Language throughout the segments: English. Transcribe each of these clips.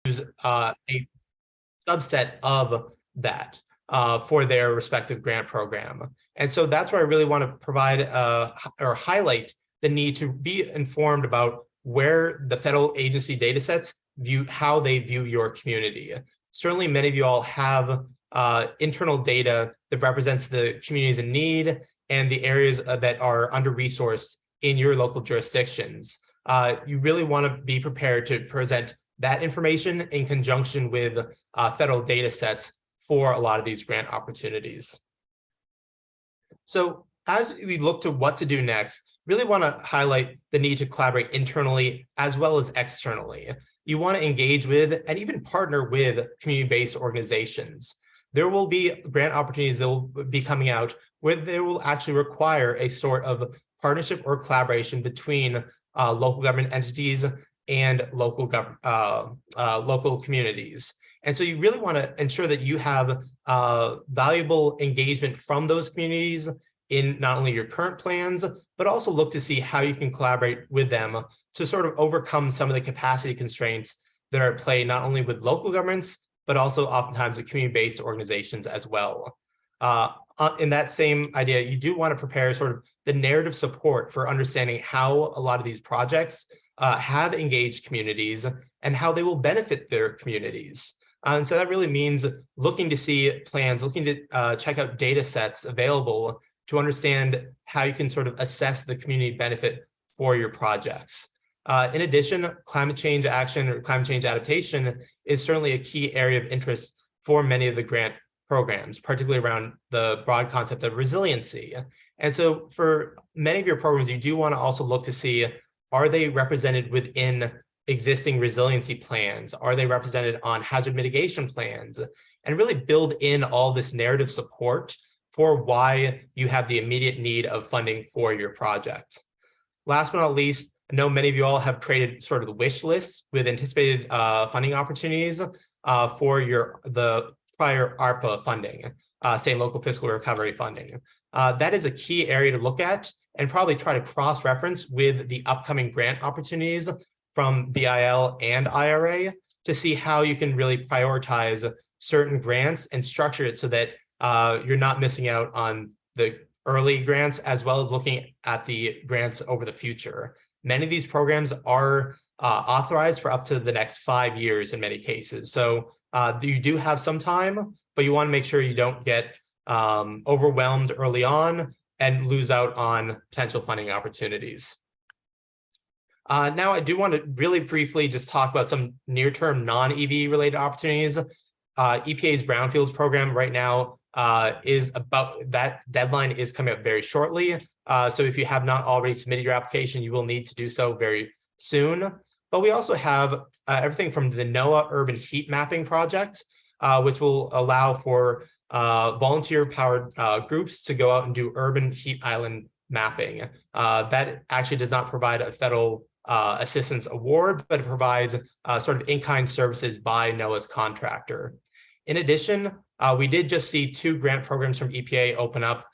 a subset of that for their respective grant program. And so that's where I really want to provide or highlight the need to be informed about where the federal agency data sets view how they view your community. Certainly, many of you all have internal data that represents the communities in need and the areas that are under-resourced in your local jurisdictions. You really want to be prepared to present that information in conjunction with federal data sets for a lot of these grant opportunities. So as we look to what to do next, really want to highlight the need to collaborate internally as well as externally. You want to engage with and even partner with community-based organizations. There will be grant opportunities that will be coming out where they will actually require a sort of partnership or collaboration between local government entities and local communities. And so you really want to ensure that you have valuable engagement from those communities in not only your current plans, but also look to see how you can collaborate with them to sort of overcome some of the capacity constraints that are at play, not only with local governments, but also oftentimes the community-based organizations as well. In that same idea, you do want to prepare sort of the narrative support for understanding how a lot of these projects have engaged communities and how they will benefit their communities. And so that really means looking to see plans, looking to check out data sets available to understand how you can sort of assess the community benefit for your projects. In addition, climate change action or climate change adaptation is certainly a key area of interest for many of the grant programs, particularly around the broad concept of resiliency. And so for many of your programs, you do want to also look to see, are they represented within existing resiliency plans? Are they represented on hazard mitigation plans? And really build in all this narrative support for why you have the immediate need of funding for your project. Last but not least, I know many of you all have created sort of the wish lists with anticipated funding opportunities for the prior ARPA funding, state and local fiscal recovery funding. That is a key area to look at and probably try to cross-reference with the upcoming grant opportunities from BIL and IRA to see how you can really prioritize certain grants and structure it so that you're not missing out on the early grants as well as looking at the grants over the future. Many of these programs are authorized for up to the next 5 years in many cases. So you do have some time, but you want to make sure you don't get overwhelmed early on and lose out on potential funding opportunities. Now, I do want to really briefly just talk about some near-term non-EV related opportunities. EPA's Brownfields program right now is about, that deadline is coming up very shortly. So if you have not already submitted your application, you will need to do so very soon. But we also have everything from the NOAA Urban Heat Mapping Project, which will allow for volunteer-powered groups to go out and do urban heat island mapping. That actually does not provide a federal assistance award, but it provides sort of in-kind services by NOAA's contractor. In addition, we did just see 2 grant programs from EPA open up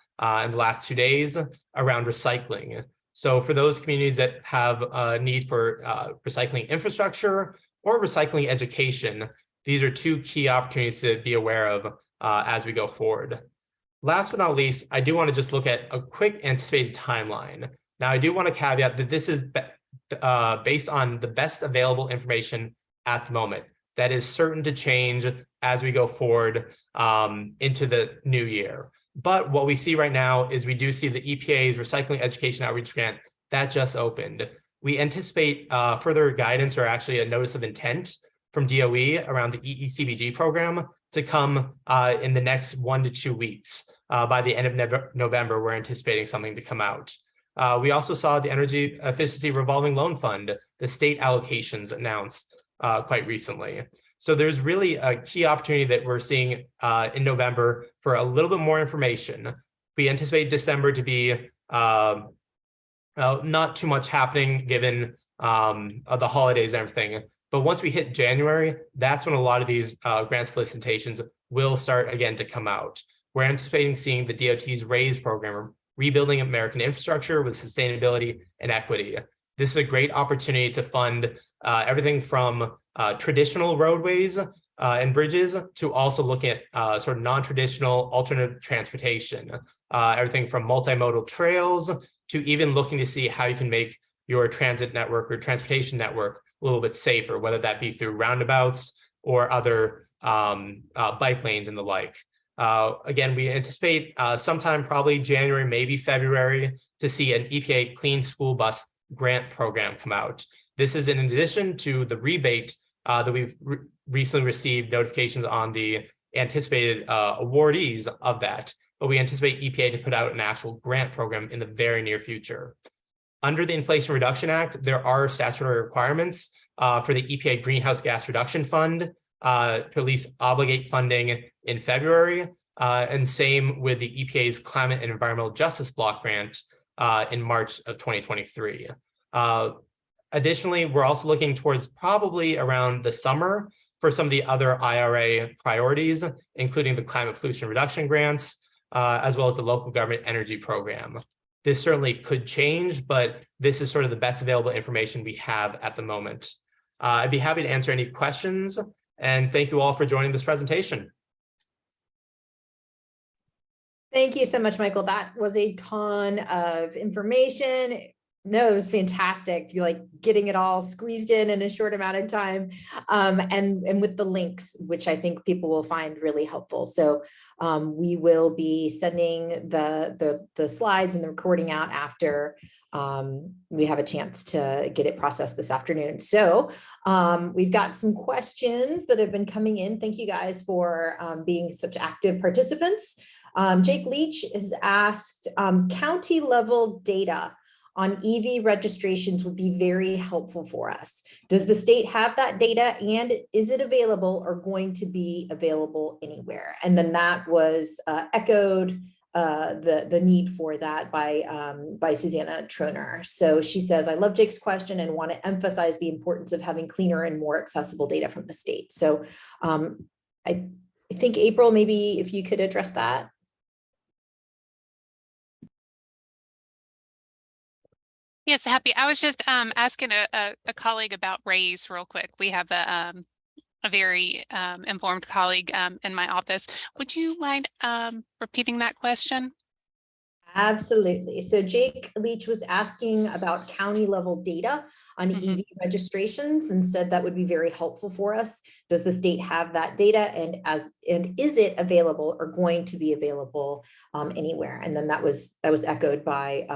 in the last 2 days around recycling. So for those communities that have a need for recycling infrastructure or recycling education, these are 2 key opportunities to be aware of as we go forward. Last but not least, I do want to just look at a quick anticipated timeline. Now, I do want to caveat that this is based on the best available information at the moment. That is certain to change as we go forward into the new year. But what we see right now is we do see the EPA's Recycling Education Outreach Grant that just opened. We anticipate further guidance or actually a notice of intent from DOE around the EECBG program to come in the next 1 to 2 weeks. By the end of November, we're anticipating something to come out. We also saw the Energy Efficiency Revolving Loan Fund, the state allocations announced quite recently. So there's really a key opportunity that we're seeing in November for a little bit more information. We anticipate December to be not too much happening given the holidays and everything. But once we hit January, that's when a lot of these grant solicitations will start again to come out. We're anticipating seeing the DOT's RAISE program, Rebuilding American Infrastructure with Sustainability and Equity. This is a great opportunity to fund everything from traditional roadways and bridges to also looking at sort of non-traditional alternative transportation, everything from multimodal trails to even looking to see how you can make your transit network or transportation network a little bit safer, whether that be through roundabouts or other bike lanes and the like. Again, we anticipate sometime probably January, maybe February, to see an EPA Clean School Bus grant program come out. This is in addition to the rebate that we've recently received notifications on the anticipated awardees of that, but we anticipate EPA to put out an actual grant program in the very near future. Under the Inflation Reduction Act, there are statutory requirements for the EPA Greenhouse Gas Reduction Fund to at least obligate funding in February, and same with the EPA's Climate and Environmental Justice Block Grant in March of 2023. Additionally, we're also looking towards probably around the summer for some of the other IRA priorities, including the Climate Pollution Reduction Grants, as well as the Local Government Energy Program. This certainly could change, but this is sort of the best available information we have at the moment. I'd be happy to answer any questions, and thank you all for joining this presentation. Thank you so much, Michael. That was a ton of information. No, it was fantastic. You're like getting it all squeezed in a short amount of time, and with the links, which I think people will find really helpful. So we will be sending the slides and the recording out after we have a chance to get it processed this afternoon. So we've got some questions that have been coming in. Thank you guys for being such active participants. Jake Leach has asked, county level data on EV registrations would be very helpful for us. Does the state have that data, and is it available or going to be available anywhere? And then that was echoed the need for that by Susanna Troner. So she says, I love Jake's question and want to emphasize the importance of having cleaner and more accessible data from the state. So I think April, maybe if you could address that. Yes, happy. I was just asking a colleague about RAISE real quick. We have a very informed colleague in my office. Would you mind repeating that question? Absolutely. So Jake Leach was asking about county level data on EV registrations and said that would be very helpful for us. Does the state have that data, and is it available or going to be available anywhere? And then that was echoed by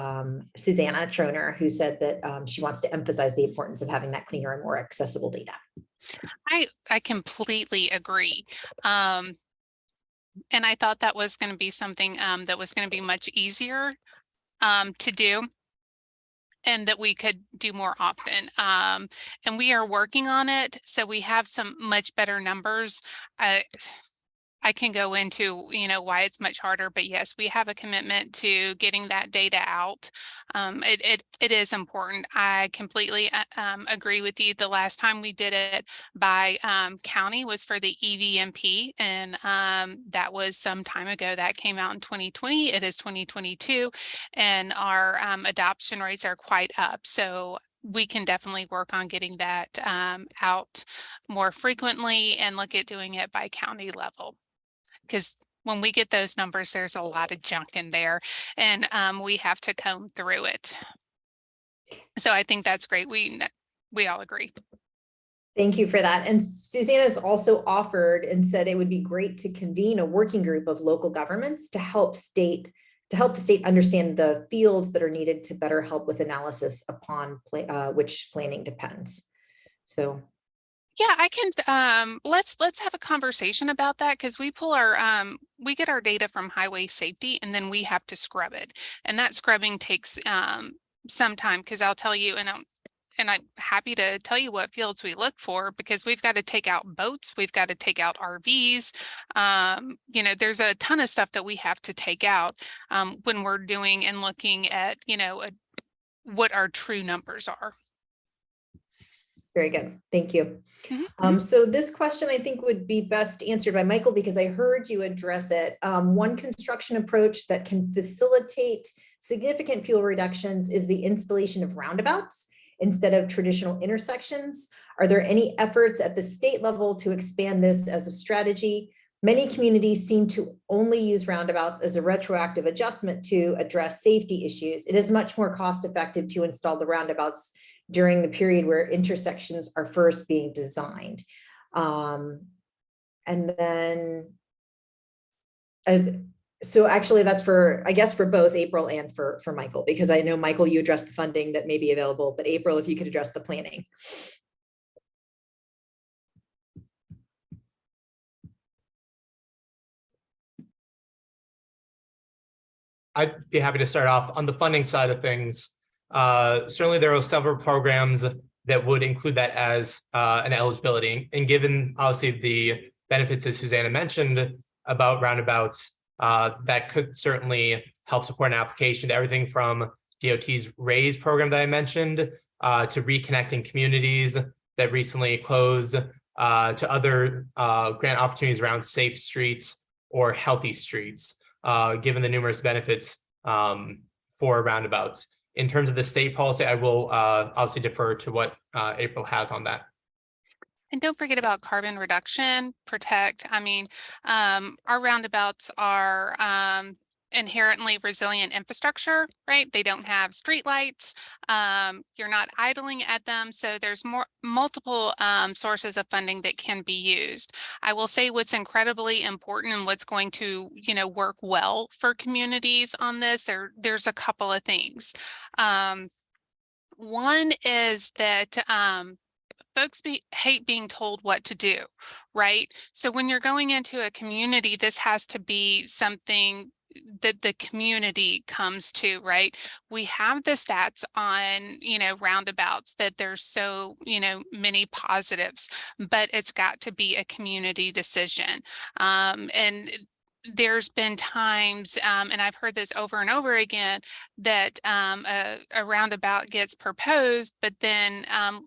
Susanna Troner, who said that she wants to emphasize the importance of having that cleaner and more accessible data. I completely agree. And I thought that was going to be something that was going to be much easier to do, and that we could do more often. And we are working on it. So we have some much better numbers. I can go into, why it's much harder, but yes, we have a commitment to getting that data out. It is important. I completely agree with you. The last time we did it by county was for the EVMP, and that was some time ago. That came out in 2020. It is 2022, and our adoption rates are quite up. So we can definitely work on getting that out more frequently and look at doing it by county level. Because when we get those numbers, there's a lot of junk in there, and we have to comb through it. So I think that's great. We all agree. Thank you for that. And Susanna's also offered and said it would be great to convene a working group of local governments to help the state understand the fields that are needed to better help with analysis upon which planning depends. So. Yeah, I can, let's have a conversation about that, because we pull our, we get our data from highway safety, and then we have to scrub it. And that scrubbing takes some time, because I'll tell you, and I'm happy to tell you what fields we look for, because we've got to take out boats, we've got to take out RVs. There's a ton of stuff that we have to take out when we're doing and looking at, what our true numbers are. Very good. Thank you. So this question I think would be best answered by Michael, because I heard you address it. One construction approach that can facilitate significant fuel reductions is the installation of roundabouts instead of traditional intersections. Are there any efforts at the state level to expand this as a strategy? Many communities seem to only use roundabouts as a retroactive adjustment to address safety issues. It is much more cost effective to install the roundabouts during the period where intersections are first being designed. And then, so actually that's for, I guess, for both April and for Michael, because I know, Michael, you addressed the funding that may be available, but April, if you could address the planning. I'd be happy to start off on the funding side of things. Certainly there are several programs that would include that as an eligibility. And given obviously the benefits as Susanna mentioned about roundabouts, that could certainly help support an application to everything from DOT's RAISE program that I mentioned to reconnecting communities that recently closed to other grant opportunities around safe streets or healthy streets. Given the numerous benefits for roundabouts. In terms of the state policy, I will obviously defer to what April has on that. And don't forget about carbon reduction, protect. I mean, our roundabouts are inherently resilient infrastructure, right? They don't have streetlights. You're not idling at them. So there's multiple sources of funding that can be used. I will say what's incredibly important and what's going to, work well for communities on this. There's a couple of things. One is that folks hate being told what to do, right? So when you're going into a community, this has to be something that the community comes to, right? We have the stats on, roundabouts that there's so, many positives, but it's got to be a community decision. And there's been times, and I've heard this over and over again, that a roundabout gets proposed, but then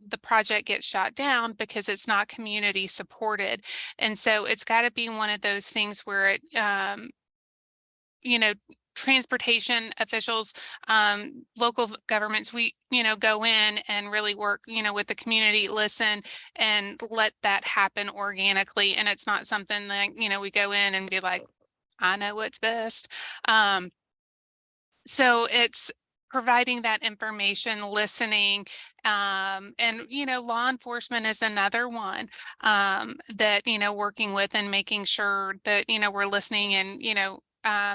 the project gets shot down because it's not community supported. And so it's got to be one of those things where it, transportation officials, local governments, we, go in and really work, with the community, listen and let that happen organically. And it's not something that, we go in and be like, I know what's best. So it's providing that information, listening, and, law enforcement is another one that, working with and making sure that, we're listening and,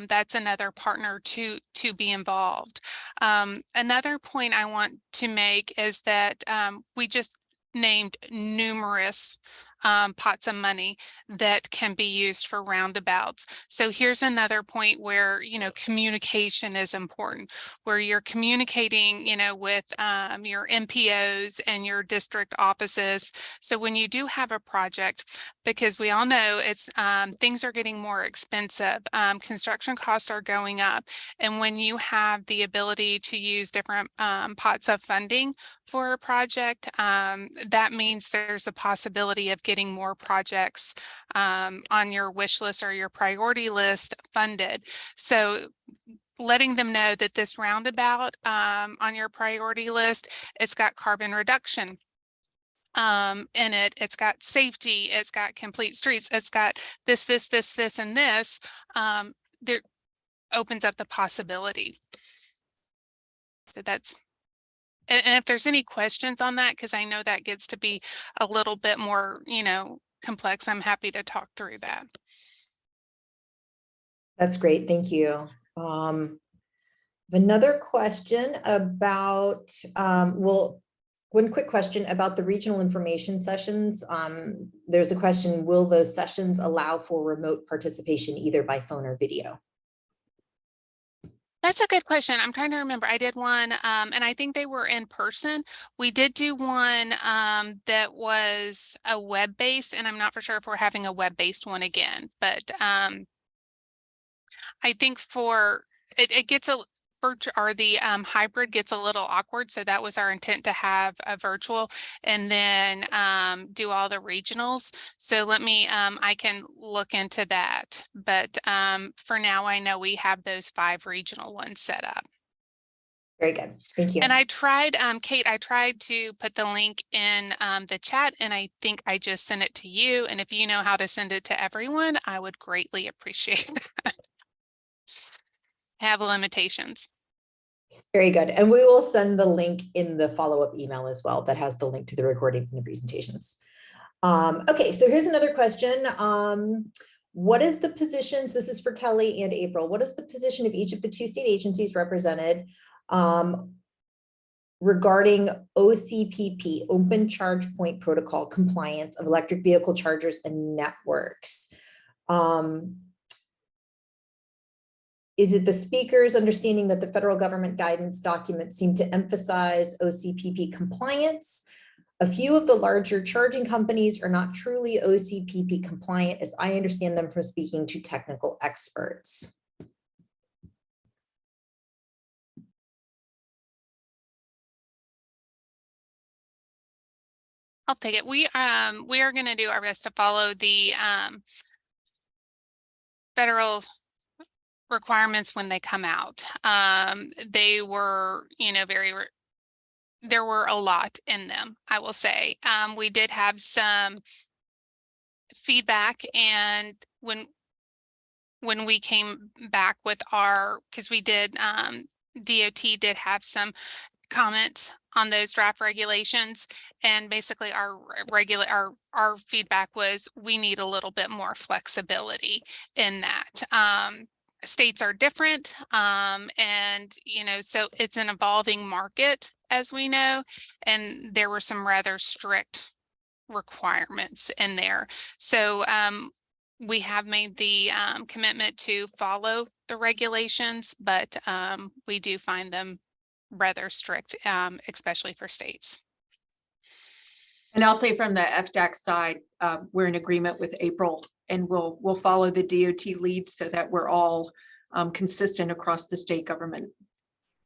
that's another partner to be involved. Another point I want to make is that we just named numerous pots of money that can be used for roundabouts. So here's another point where, communication is important, where you're communicating, with your MPOs and your district offices. So when you do have a project, because we all know it's things are getting more expensive, construction costs are going up. And when you have the ability to use different pots of funding for a project, that means there's a possibility of getting more projects on your wish list or your priority list funded. So letting them know that this roundabout on your priority list, it's got carbon reduction in it, it's got safety, it's got complete streets, it's got this, and this, there opens up the possibility. So that's, and if there's any questions on that, because I know that gets to be a little bit more, complex, I'm happy to talk through that. That's great. Thank you. Another question about, one quick question about the regional information sessions. There's a question, will those sessions allow for remote participation either by phone or video? That's a good question. I'm trying to remember. I did one, and I think they were in person. We did do one that was a web-based, and I'm not for sure if we're having a web-based one again, but I think for it gets a or the hybrid gets a little awkward. So that was our intent, to have a virtual and then do all the regionals. So let me, I can look into that. But for now, I know we have those 5 regional ones set up. Very good. Thank you. And I tried, Kate, I tried to put the link in the chat, and I think I just sent it to you. And if you know how to send it to everyone, I would greatly appreciate that. Have limitations. Very good. And we will send the link in the follow-up email as well that has the link to the recording from the presentations. Okay, so here's another question. What is the positions, this is for Kelly and April, what is the position of each of the 2 state agencies represented regarding OCPP, Open Charge Point Protocol compliance of electric vehicle chargers and networks? Is it the speaker's understanding that the federal government guidance documents seem to emphasize OCPP compliance? A few of the larger charging companies are not truly OCPP compliant, as I understand them from speaking to technical experts. I'll take it. We are going to do our best to follow the federal requirements when they come out. They were, you know, there were a lot in them, I will say. We did have some feedback, and when we came back with our, because we did, DOT did have some comments on those draft regulations, and basically our feedback was we need a little bit more flexibility in that. States are different, and you know, so it's an evolving market, as we know, and there were some rather strict requirements in there. So we have made the commitment to follow the regulations, but we do find them rather strict, especially for states. And I'll say from the FDAC side, we're in agreement with April, and we'll follow the DOT leads so that we're all consistent across the state government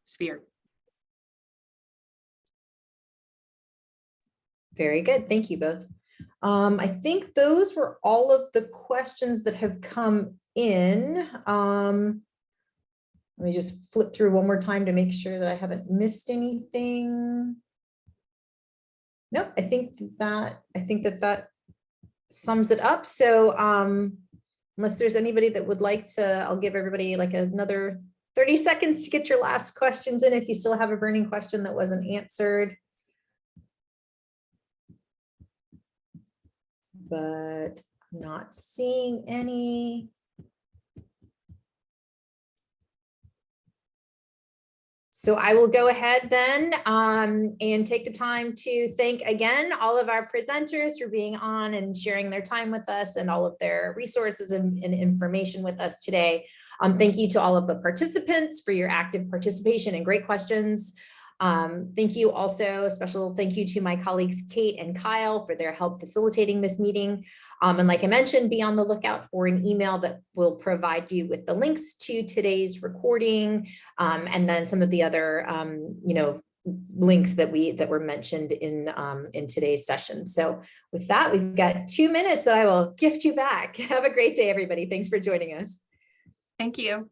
sphere. Very good. Thank you both. I think those were all of the questions that have come in. Let me just flip through one more time to make sure that I haven't missed anything. Nope, I think that sums it up. So unless there's anybody that would like to, I'll give everybody like another 30 seconds to get your last questions in if you still have a burning question that wasn't answered. But I'm not seeing any. So I will go ahead then and take the time to thank again all of our presenters for being on and sharing their time with us and all of their resources and information with us today. Thank you to all of the participants for your active participation and great questions. Thank you also, special thank you to my colleagues Kate and Kyle for their help facilitating this meeting. And like I mentioned, be on the lookout for an email that will provide you with the links to today's recording, and then some of the other you know, links that were mentioned in today's session. So with that, we've got 2 minutes that I will gift you back. Have a great day, everybody. Thanks for joining us. Thank you.